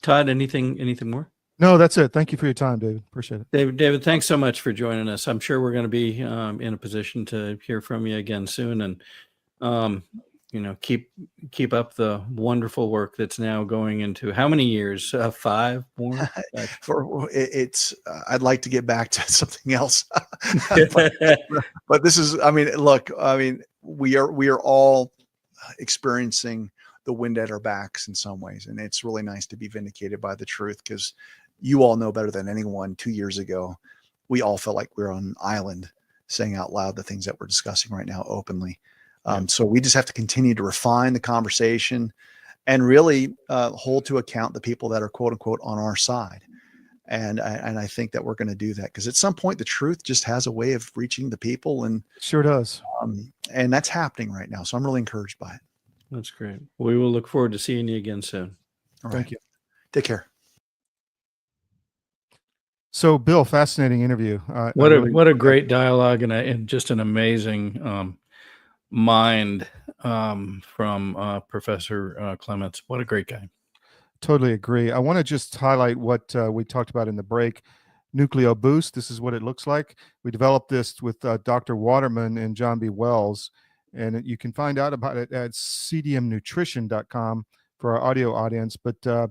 Todd, anything more? No, that's it. Thank you for your time, David. Appreciate it. David, thanks so much for joining us. I'm sure we're going to be in a position to hear from you again soon, and keep up the wonderful work that's now going into how many years? 5 more? I'd like to get back to something else, but this is, look, we are all experiencing the wind at our backs in some ways. And it's really nice to be vindicated by the truth, because you all know better than anyone 2 years ago, we all felt like we were on an island saying out loud the things that we're discussing right now openly. So we just have to continue to refine the conversation and really hold to account the people that are quote unquote on our side. And I think that we're going to do that, because at some point the truth just has a way of reaching the people, and sure does. And that's happening right now. So I'm really encouraged by it. That's great. We will look forward to seeing you again soon. All right. Thank you. Take care. So, Bill, fascinating interview. What a great dialogue, and just an amazing mind from Professor Clements. What a great guy. Totally agree. I want to just highlight what we talked about in the break. Nucleo Boost. This is what it looks like. We developed this with Dr. Waterman and John B. Wells, and you can find out about it at cdmnutrition.com for our audio audience. But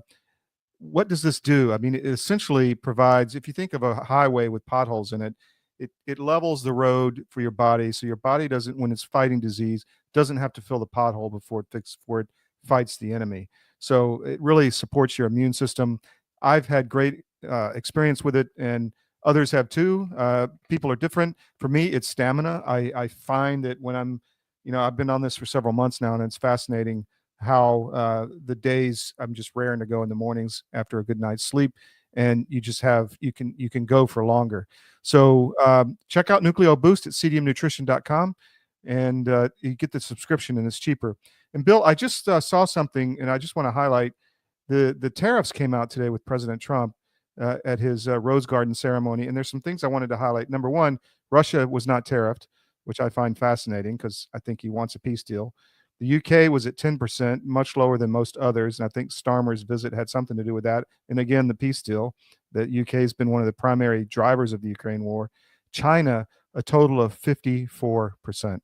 what does this do? I mean, it essentially provides, if you think of a highway with potholes in it, it levels the road for your body, so your body doesn't, when it's fighting disease, doesn't have to fill the pothole before it fights the enemy. So it really supports your immune system. I've had great experience with it, and others have too. People are different. For me, it's stamina. I find that when I'm, I've been on this for several months now, and it's fascinating how the days I'm just raring to go in the mornings after a good night's sleep, and you just have, you can go for longer. So check out Nucleo Boost at cdmnutrition.com, and you get the subscription, and it's cheaper. And Bill, I just saw something, and I just want to highlight the tariffs came out today with President Trump at his Rose Garden ceremony, and there's some things I wanted to highlight. Number one, Russia was not tariffed, which I find fascinating because I think he wants a peace deal. The UK was at 10%, much lower than most others, and I think Starmer's visit had something to do with that. And again, the peace deal. The UK has been one of the primary drivers of the Ukraine war. China, a total of 54%.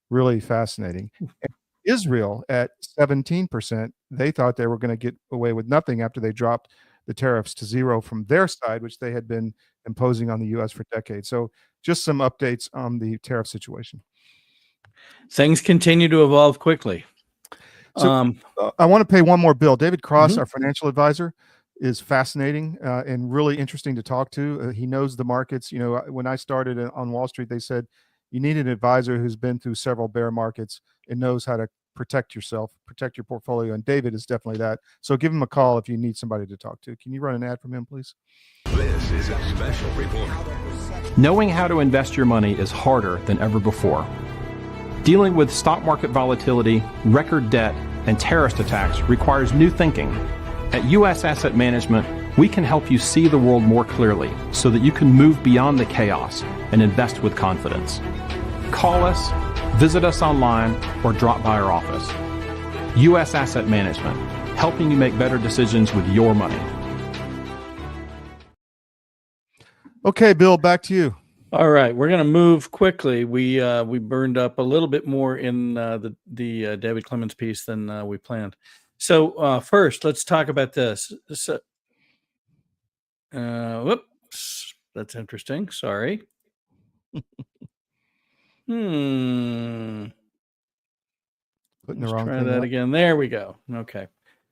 Really fascinating. And Israel at 17%. They thought they were going to get away with nothing after they dropped the tariffs to zero from their side, which they had been imposing on the U.S. for decades. So just some updates on the tariff situation. Things continue to evolve quickly. So I want to pay one more bill. David Cross, our financial advisor, is fascinating and really interesting to talk to. He knows the markets. You know, when I started on Wall Street, they said you need an advisor who's been through several bear markets and knows how to protect yourself, protect your portfolio. And David is definitely that. So give him a call if you need somebody to talk to. Can you run an ad from him, please? This is a special report. Knowing how to invest your money is harder than ever before. Dealing with stock market volatility, record debt, and terrorist attacks requires new thinking. At U.S. Asset Management, we can help you see the world more clearly so that you can move beyond the chaos and invest with confidence. Call us, visit us online, or drop by our office. U.S. Asset Management, helping you make better decisions with your money. Okay, Bill, back to you. All right, we're going to move quickly. We burned up a little bit more in the David Clements piece than we planned. So first, let's talk about this. So, whoops, that's interesting. Sorry. Putting the Let's wrong try thing that up. again. There we go. Okay.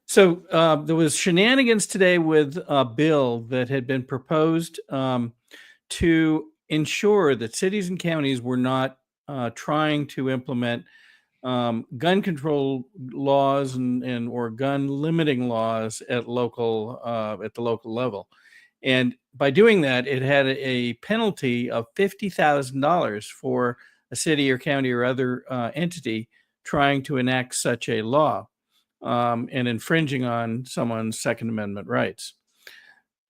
So there was shenanigans today with a bill that had been proposed to ensure that cities and counties were not trying to implement gun control laws and or gun limiting laws at the local level. And by doing that, it had a penalty of $50,000 for a city or county or other entity trying to enact such a law and infringing on someone's Second Amendment rights.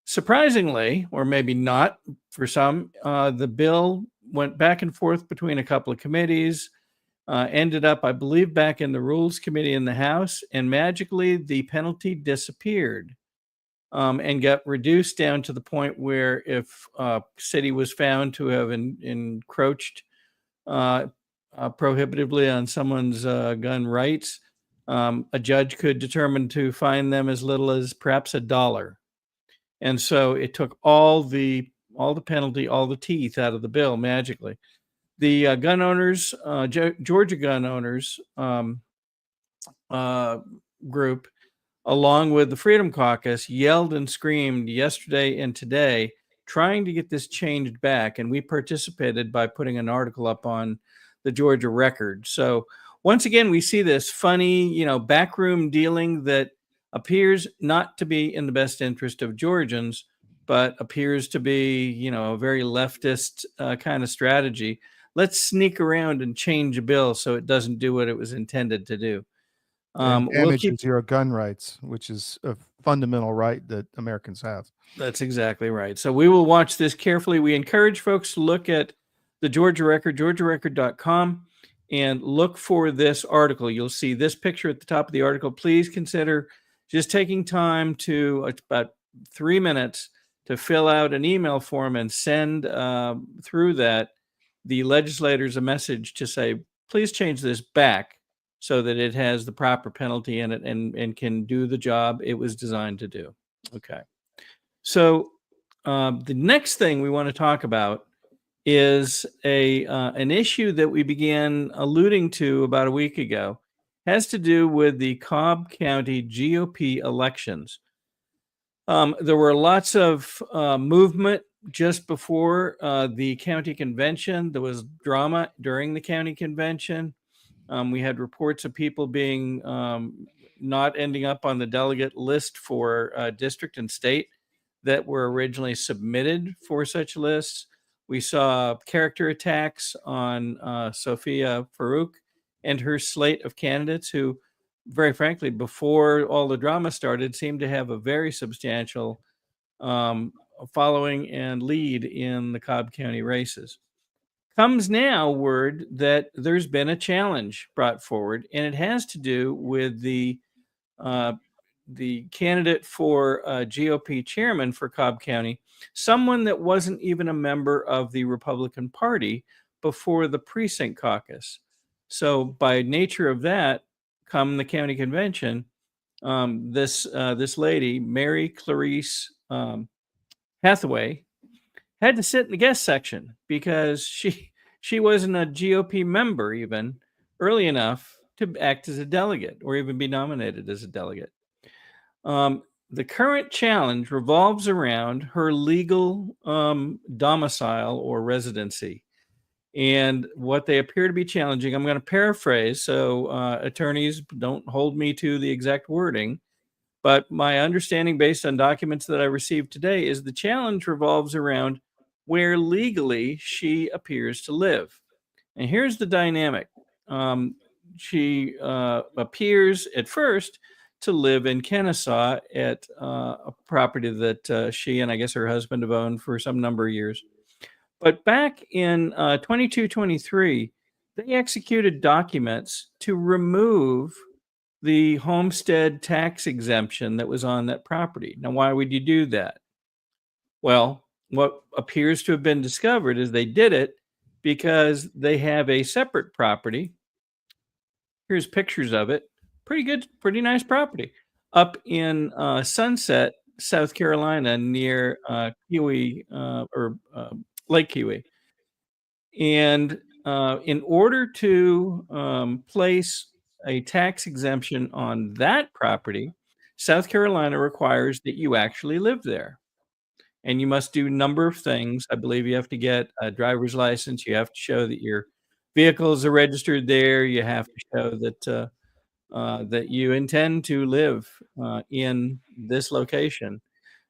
Surprisingly, or maybe not for some, the bill went back and forth between a couple of committees, ended up, I believe, back in the Rules Committee in the House, and magically the penalty disappeared and got reduced down to the point where if a city was found to have encroached prohibitively on someone's gun rights, a judge could determine to fine them as little as perhaps $1. And so it took all the penalty, all the teeth out of the bill magically. The gun owners, Georgia gun owners group, along with the Freedom Caucus, yelled and screamed yesterday and today, trying to get this changed back. And we participated by putting an article up on the Georgia Record. So once again, we see this funny, backroom dealing that appears not to be in the best interest of Georgians, but appears to be, a very leftist kind of strategy. Let's sneak around and change a bill so it doesn't do what it was intended to do. Damages your gun rights, which is a fundamental right that Americans have. That's exactly right. So we will watch this carefully. We encourage folks to look at the Georgia Record, georgiarecord.com, and look for this article. You'll see this picture at the top of the article. Please consider just taking time to about 3 minutes to fill out an email form and send through that the legislators a message to say, please change this back so that it has the proper penalty in it and can do the job it was designed to do. Okay. So the next thing we want to talk about is an issue that we began alluding to about a week ago. Has to do with the Cobb County GOP elections. There were lots of movement just before the county convention. There was drama during the county convention. We had reports of people being not ending up on the delegate list for district and state that were originally submitted for such lists. We saw character attacks on Sophia Farouk and her slate of candidates who very frankly, before all the drama started, seemed to have a very substantial following and lead in the Cobb County races. Comes now word that there's been a challenge brought forward, and it has to do with the candidate for GOP chairman for Cobb County, someone that wasn't even a member of the Republican Party before the precinct caucus. So by nature of that, come the county convention, this lady, Mary Clarice Hathaway, had to sit in the guest section because she wasn't a GOP member even early enough to act as a delegate or even be nominated as a delegate. The current challenge revolves around her legal domicile or residency. And what they appear to be challenging, I'm going to paraphrase, so attorneys don't hold me to the exact wording, but my understanding based on documents that I received today is the challenge revolves around where legally she appears to live. And here's the dynamic. She appears at first to live in Kennesaw at a property that she and I guess her husband have owned for some number of years. But back in 22-23, they executed documents to remove the homestead tax exemption that was on that property. Now, why would you do that? Well, what appears to have been discovered is they did it because they have a separate property. Here's pictures of it. Pretty good, pretty nice property up in Sunset, South Carolina, near Kiwi or Lake Kiwi. And in order to place a tax exemption on that property, South Carolina requires that you actually live there. And you must do a number of things. I believe you have to get a driver's license. You have to show that your vehicles are registered there. You have to show that that you intend to live in this location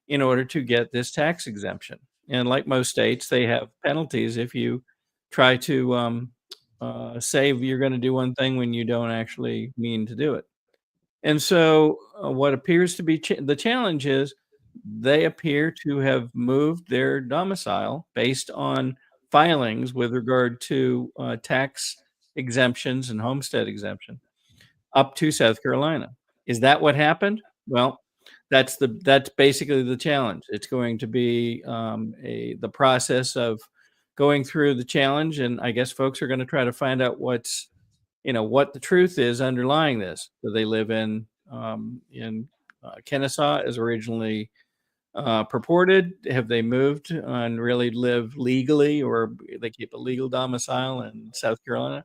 in order to get this tax exemption. And like most states, they have penalties if you try to say you're going to do one thing when you don't actually mean to do it. And so what appears to be the challenge is they appear to have moved their domicile based on filings with regard to tax exemptions and homestead exemption up to South Carolina. Is that what happened? Well, that's basically the challenge. It's going to be the process of going through the challenge, and I guess folks are going to try to find out what the truth is underlying this. Do they live in Kennesaw as originally purported? Have they moved and really live legally, or they keep a legal domicile in South Carolina?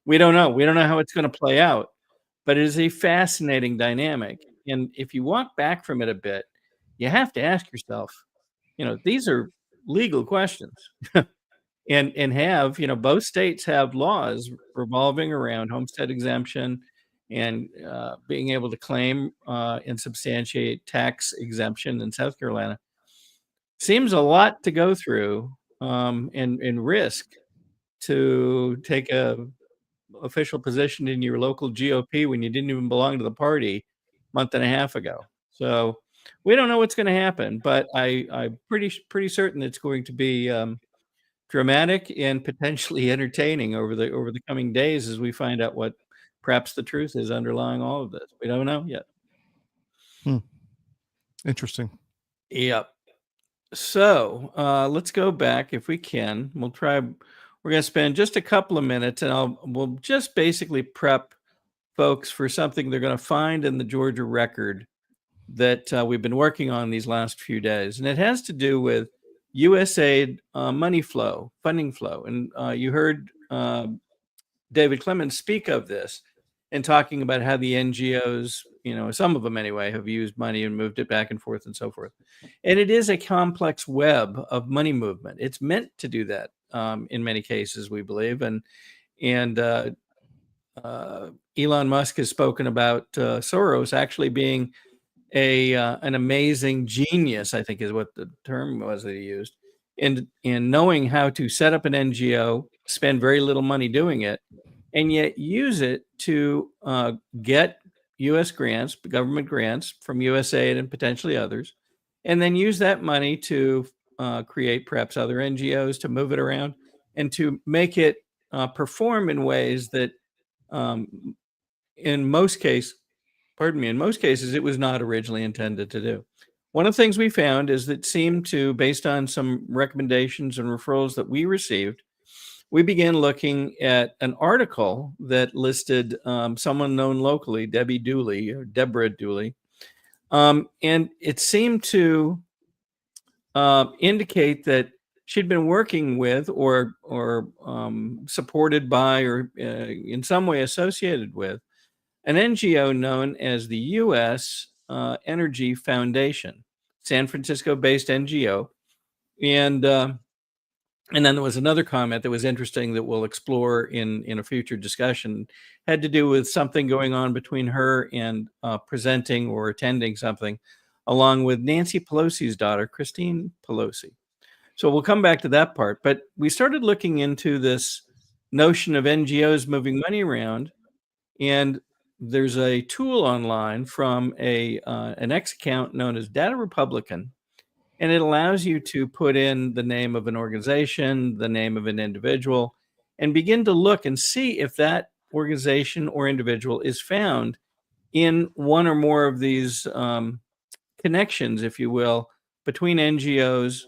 We don't know. We don't know how it's going to play out, but it is a fascinating dynamic. And if you walk back from it a bit, you have to ask yourself, these are legal questions. and have, both states have laws revolving around homestead exemption and being able to claim and substantiate tax exemption in South Carolina. Seems a lot to go through and risk to take a official position in your local GOP when you didn't even belong to the party a month and a half ago. So we don't know what's going to happen, but I'm pretty certain it's going to be dramatic and potentially entertaining over the coming days as we find out what perhaps the truth is underlying all of this. We don't know yet. Interesting. Yep. So let's go back if we can. We'll try. We're going to spend just a couple of minutes, and we'll just basically prep folks for something they're going to find in the Georgia record that we've been working on these last few days, and it has to do with USAID money flow, funding flow, and you heard David Clements speak of this and talking about how the NGOs, some of them anyway, have used money and moved it back and forth and so forth. And it is a complex web of money movement. It's meant to do that in many cases, we believe. And Elon Musk has spoken about Soros actually being an amazing genius, I think is what the term was that he used, in knowing how to set up an NGO, spend very little money doing it, and yet use it to get U.S. grants, government grants from USAID and potentially others, and then use that money to create perhaps other NGOs, to move it around and to make it perform in ways that in most cases, it was not originally intended to do. One of the things we found is that seemed to, based on some recommendations and referrals that we received, we began looking at an article that listed someone known locally, Debbie Dooley, or Deborah Dooley, and it seemed to indicate that she'd been working with or supported by or in some way associated with an NGO known as the U.S. Energy Foundation, San Francisco-based NGO, and then there was another comment that was interesting that we'll explore in a future discussion. Had to do with something going on between her and presenting or attending something, along with Nancy Pelosi's daughter, Christine Pelosi. So we'll come back to that part. But we started looking into this notion of NGOs moving money around, and there's a tool online from an X account known as Data Republican, and it allows you to put in the name of an organization, the name of an individual, and begin to look and see if that organization or individual is found in one or more of these connections, if you will, between NGOs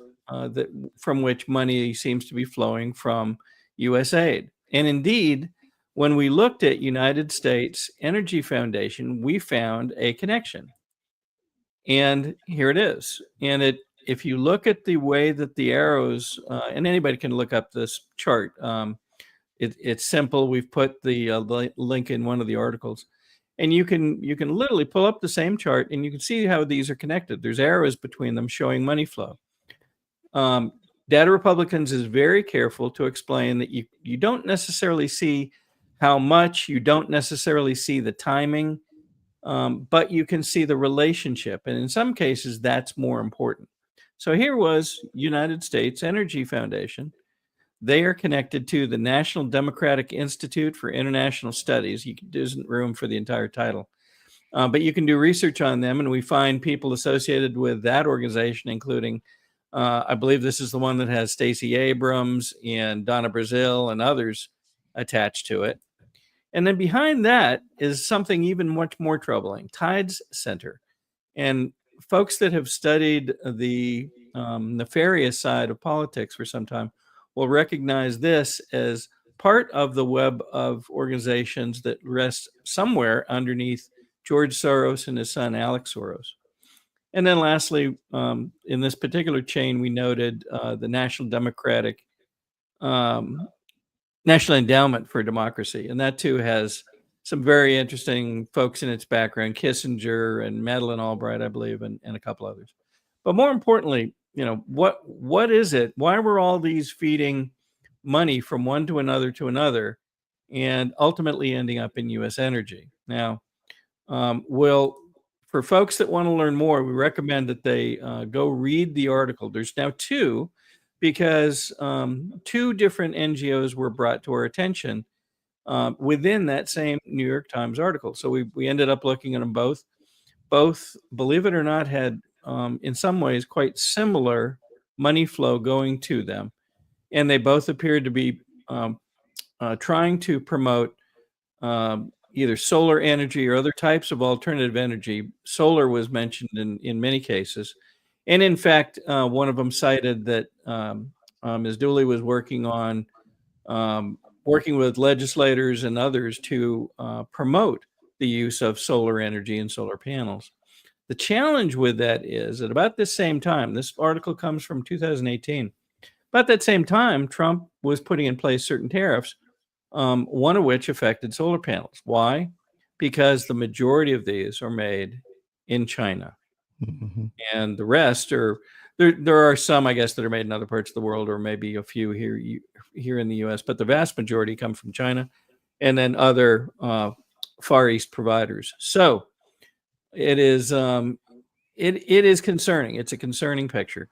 from which money seems to be flowing from USAID. And indeed, when we looked at United States Energy Foundation, we found a connection. And here it is. And if you look at the way that the arrows, and anybody can look up this chart, it's simple. We've put the link in one of the articles. And you can literally pull up the same chart and you can see how these are connected. There's arrows between them showing money flow. Data Republicans is very careful to explain that you don't necessarily see how much, you don't necessarily see the timing, but you can see the relationship. And in some cases, that's more important. So here was United States Energy Foundation. They are connected to the National Democratic Institute for International Studies. There isn't room for the entire title, but you can do research on them, and we find people associated with that organization, including, I believe this is the one that has Stacey Abrams and Donna Brazile and others attached to it. And then behind that is something even much more troubling, Tides Center. And folks that have studied the nefarious side of politics for some time will recognize this as part of the web of organizations that rest somewhere underneath George Soros and his son, Alex Soros. And then lastly, in this particular chain, we noted the National Endowment for Democracy. And that too has some very interesting folks in its background, Kissinger and Madeleine Albright, I believe, and a couple others. But more importantly, what is it? Why were all these feeding money from one to another and ultimately ending up in U.S. Energy? Now, for folks that want to learn more, we recommend that they go read the article. There's now two, because two different NGOs were brought to our attention within that same New York Times article. So we ended up looking at them both. Both, believe it or not, had in some ways quite similar money flow going to them. And they both appeared to be trying to promote either solar energy or other types of alternative energy. Solar was mentioned in many cases. And in fact, one of them cited that Ms. Dooley was working with legislators and others to promote the use of solar energy and solar panels. The challenge with that is at about this same time, this article comes from 2018, about that same time, Trump was putting in place certain tariffs, one of which affected solar panels. Why? Because the majority of these are made in China. Mm-hmm. And the rest are, there are some, I guess, that are made in other parts of the world, or maybe a few here in the U.S., but the vast majority come from China and then other Far East providers. So it is concerning. It's a concerning picture.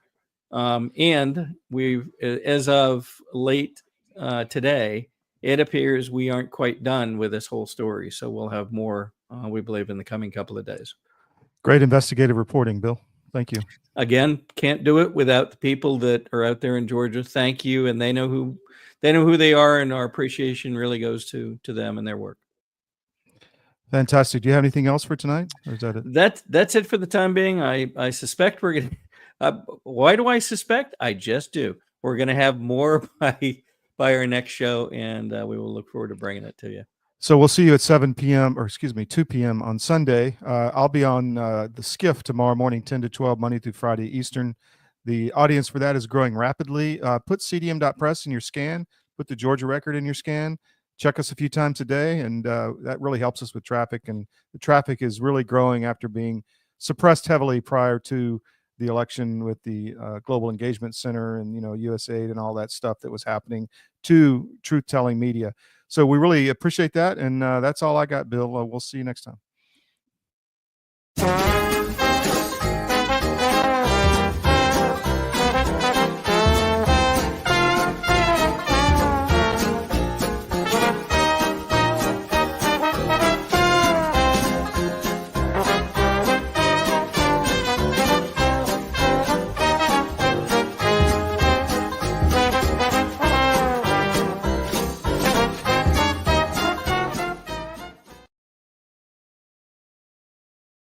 And as of late today, it appears we aren't quite done with this whole story. So we'll have more we believe, in the coming couple of days. Great investigative reporting, Bill. Thank you. Again, can't do it without the people that are out there in Georgia. Thank you, and they know who they are, and our appreciation really goes to them and their work. Fantastic. Do you have anything else for tonight, or is that it? That's it for the time being. I suspect we're gonna. Why do I suspect? I just do. We're gonna have more by our next show, and we will look forward to bringing it to you. So we'll see you at 7 p.m. or 2 p.m. on Sunday. I'll be on the Skiff tomorrow morning, 10 to 12, Monday through Friday Eastern. The audience for that is growing rapidly. Put cdm.press in your scan. Put the Georgia Record in your scan. Check us a few times a day, and that really helps us with traffic. And the traffic is really growing after being suppressed heavily prior to the election with the Global Engagement Center and USAID and all that stuff that was happening to truth-telling media. So we really appreciate that, and that's all I got, Bill. We'll see you next time.